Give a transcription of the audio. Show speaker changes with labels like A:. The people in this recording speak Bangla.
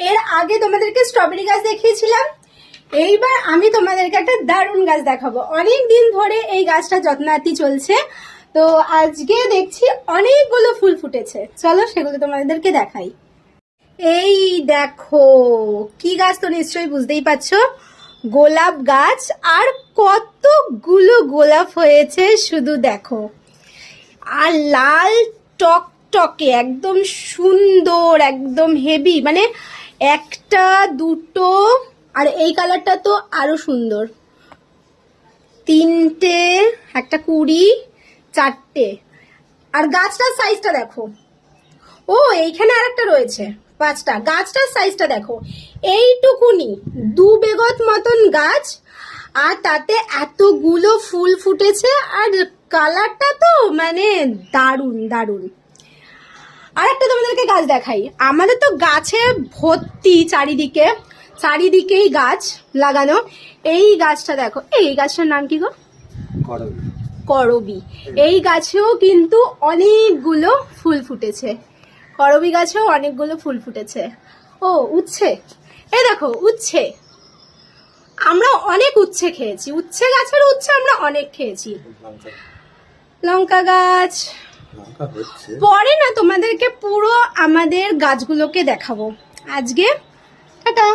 A: এর আগে তোমাদেরকে স্ট্রবেরি গাছ দেখিয়েছিলাম, এইবার আমি তোমাদেরকে একটা দারুণ গাছ দেখাবো। অনেক দিন ধরে এই গাছটা যত্নার্থী চলছে, তো আজকে দেখছি অনেকগুলো ফুল ফুটেছে। চলো সেগুলো তোমাদেরকে দেখাই। এই দেখো কি গাছ, তো নিশ্চয়ই বুঝতেই পারছো, গোলাপ গাছ। আর কতগুলো গোলাপ হয়েছে শুধু দেখো, আর লাল টকটকে একদম সুন্দর, একদম হেভি, মানে একটা দুটো, আর এই কালারটা তো আরো সুন্দর, তিনটে, একটা কুড়ি, চারটে। আর গাছটার সাইজটা দেখো, ও এইখানে আরেকটা রয়েছে, পাঁচটা। গাছটার সাইজটা দেখো, এইটুকুনি, 2 বেগত মতন গাছ, আর তাতে এতগুলো ফুল ফুটেছে, আর কালারটা তো মানে দারুণ দারুণ। আর একটা তোমাদেরকে গাছ দেখাই, আমাদের তো গাছে ভর্তি, চারিদিকেই গাছ লাগানো। এই গাছটা দেখো, এই গাছটার নাম কি গো? করবী। এই গাছেও কিন্তু অনেকগুলো ফুল ফুটেছে, করবী গাছেও অনেকগুলো ফুল ফুটেছে। ও উচ্ছে, এই দেখো উচ্ছে, আমরা অনেক উচ্ছে খেয়েছি, উচ্ছে গাছের উচ্ছে আমরা অনেক খেয়েছি। লঙ্কা গাছ পরে না তোমাদেরকে পুরো আমাদের গাছগুলোকে দেখাবো। আজকে টাটা।